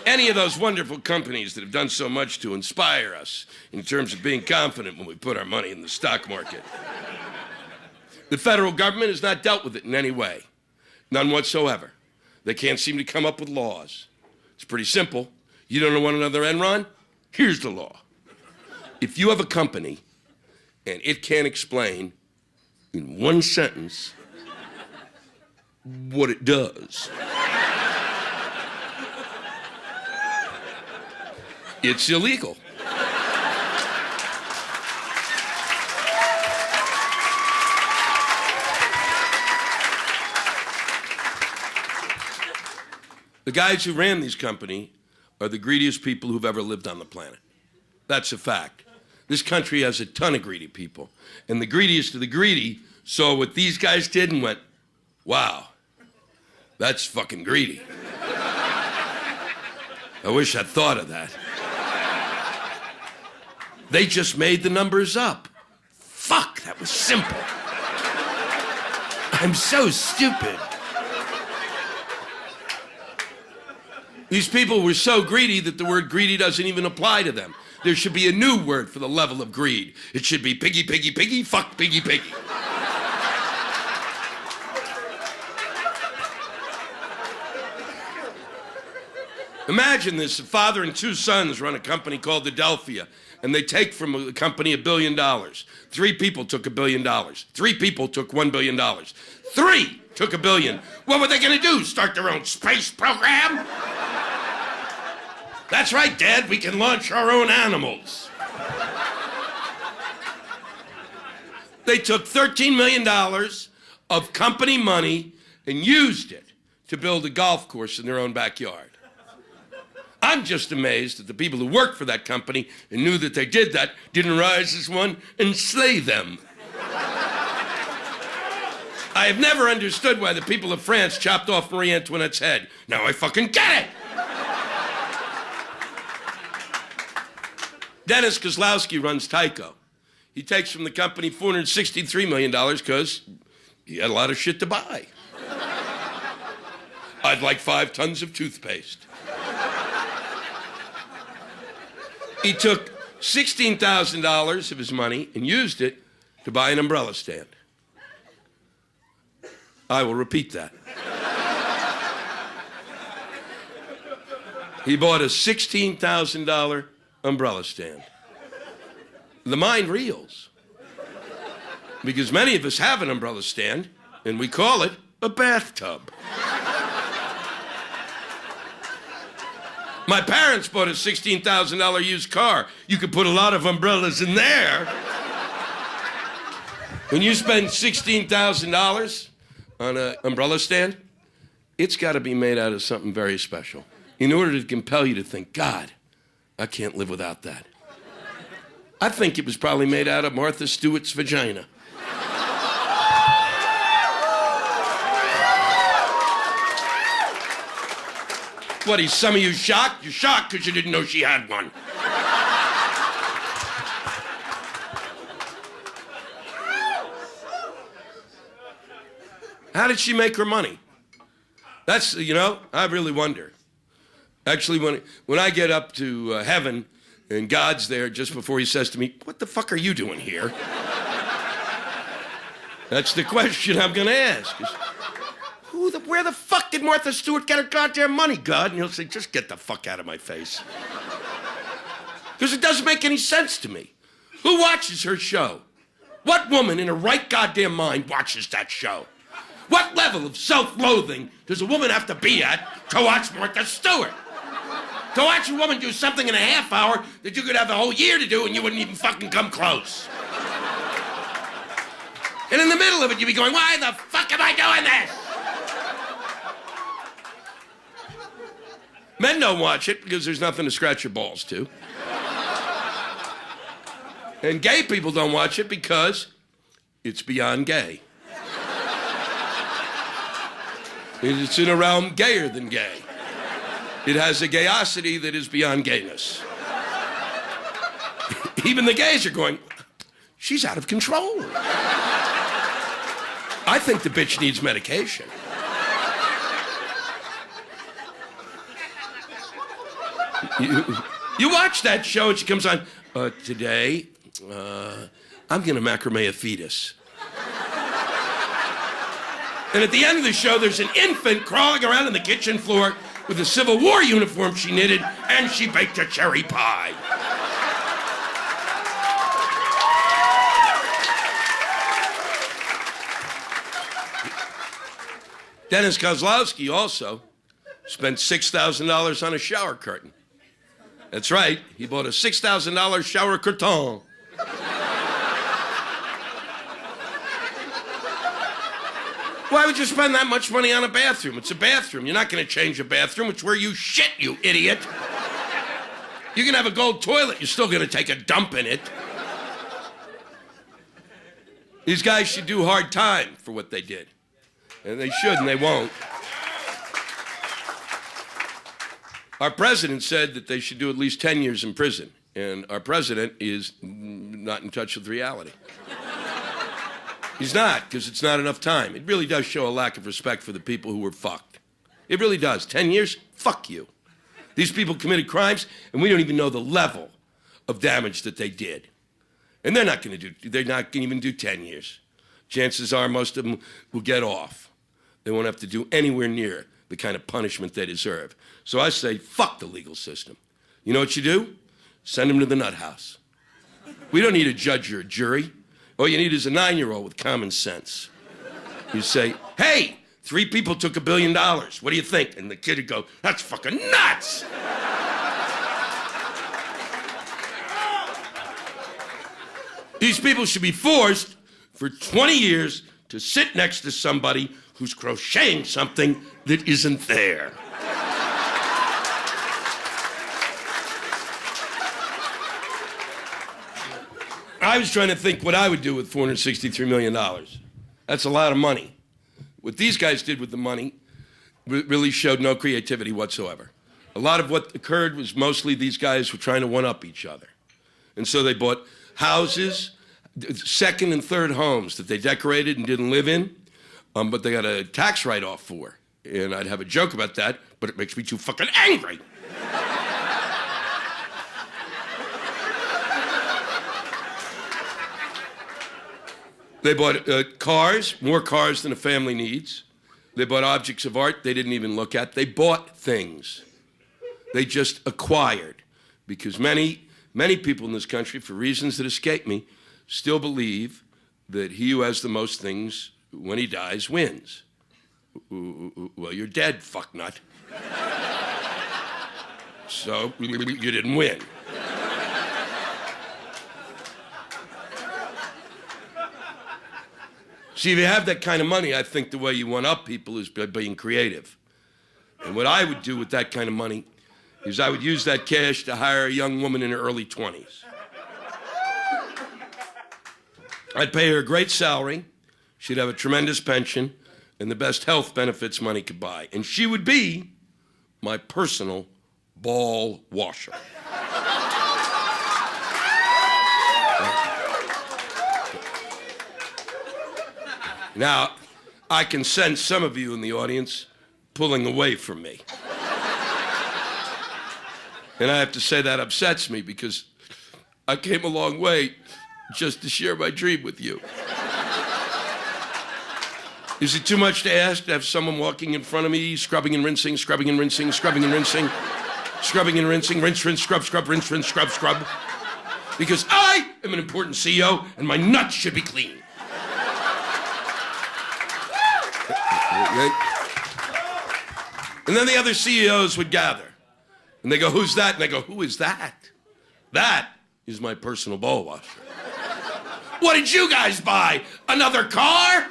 Any of those wonderful companies that have done so much to inspire us in terms of being confident when we put our money in the stock market. The federal government has not dealt with it in any way. None whatsoever. They can't seem to come up with laws. It's pretty simple. You don't want another Enron? Here's the law. If you have a company and it can't explain in one sentence what it does, it's illegal. The guys who ran these companies are the greediest people who've ever lived on the planet. That's a fact. This country has a ton of greedy people. And the greediest of the greedy saw what these guys did and went, wow, that's fucking greedy. I wish I'd thought of that. They just made the numbers up. Fuck, that was simple. I'm so stupid. These people were so greedy that the word greedy doesn't even apply to them. There should be a new word for the level of greed. It should be piggy, piggy, piggy, fuck, piggy, piggy. Imagine this, a father and two sons run a company called Adelphia, and they take from the company $1 billion. 3 people took $1 billion. 3 people took $1 billion. 3 took $1 billion. What were they gonna do, start their own space program? That's right, Dad, we can launch our own animals. They took $13 million of company money and used it to build a golf course in their own backyard. I'm just amazed that the people who worked for that company and knew that they did that didn't rise as one and slay them. I have never understood why the people of France chopped off Marie Antoinette's head. Now I fucking get it! Dennis Kozlowski runs Tyco. He takes from the company $463 million because he had a lot of shit to buy. I'd like 5 tons of toothpaste. He took $16,000 of his money and used it to buy an umbrella stand. I will repeat that. He bought a $16,000 umbrella stand. The mind reels. Because many of us have an umbrella stand, and we call it a bathtub. My parents bought a $16,000 used car. You could put a lot of umbrellas in there. When you spend $16,000 on an umbrella stand, it's got to be made out of something very special in order to compel you to think, God, I can't live without that. I think it was probably made out of Martha Stewart's vagina. What, is some of you shocked? You're shocked because you didn't know she had one. How did she make her money? That's, I really wonder. Actually, when I get up to heaven and God's there just before he says to me, what the fuck are you doing here? That's the question I'm going to ask. Where the fuck did Martha Stewart get her goddamn money, God? And he'll say, just get the fuck out of my face. Because it doesn't make any sense to me. Who watches her show? What woman in her right goddamn mind watches that show? What level of self-loathing does a woman have to be at to watch Martha Stewart? To watch a woman do something in a half hour that you could have a whole year to do and you wouldn't even fucking come close. And in the middle of it, you'd be going, why the fuck am I doing this? Men don't watch it because there's nothing to scratch your balls to. And gay people don't watch it because it's beyond gay. It's in a realm gayer than gay. It has a gayosity that is beyond gayness. Even the gays are going, she's out of control. I think the bitch needs medication. You watch that show and she comes on, today, I'm gonna macrame a fetus. And at the end of the show, there's an infant crawling around on the kitchen floor with a Civil War uniform she knitted, and she baked a cherry pie. Dennis Kozlowski also spent $6,000 on a shower curtain. That's right, he bought a $6,000 shower curtain. Why would you spend that much money on a bathroom? It's a bathroom. You're not going to change a bathroom. It's where you shit, you idiot. You can have a gold toilet. You're still going to take a dump in it. These guys should do hard time for what they did. And they should, and they won't. Our president said that they should do at least 10 years in prison. And our president is not in touch with reality. He's not, because it's not enough time. It really does show a lack of respect for the people who were fucked. It really does. 10 years? Fuck you. These people committed crimes, and we don't even know the level of damage that they did. And they're not going to even do 10 years. Chances are most of them will get off. They won't have to do anywhere near the kind of punishment they deserve. So I say, fuck the legal system. You know what you do? Send them to the nut house. We don't need a judge or a jury. All you need is a 9-year-old with common sense. You say, hey, 3 people took $1 billion. What do you think? And the kid would go, that's fucking nuts. These people should be forced for 20 years to sit next to somebody who's crocheting something that isn't there. I was trying to think what I would do with $463 million. That's a lot of money. What these guys did with the money really showed no creativity whatsoever. A lot of what occurred was mostly these guys were trying to one-up each other. And so they bought houses, second and third homes that they decorated and didn't live in, but they got a tax write-off for. And I'd have a joke about that, but it makes me too fucking angry. They bought cars, more cars than a family needs. They bought objects of art they didn't even look at. They bought things. They just acquired. Because many people in this country, for reasons that escape me, still believe that he who has the most things when he dies wins. Well, you're dead, fucknut. So you didn't win. See, if you have that kind of money, I think the way you one-up people is by being creative. And what I would do with that kind of money is I would use that cash to hire a young woman in her early 20s. I'd pay her a great salary, she'd have a tremendous pension, and the best health benefits money could buy. And she would be my personal ball washer. Now, I can sense some of you in the audience pulling away from me. And I have to say that upsets me because I came a long way just to share my dream with you. Is it too much to ask to have someone walking in front of me, scrubbing and rinsing, scrubbing and rinsing, scrubbing and rinsing, scrubbing and rinsing, rinse, rinse, scrub, scrub, rinse, rinse, scrub, scrub? Because I am an important CEO and my nuts should be clean. And then the other CEOs would gather. And they go, who's that? And they go, who is that? That is my personal ball washer. What did you guys buy? Another car?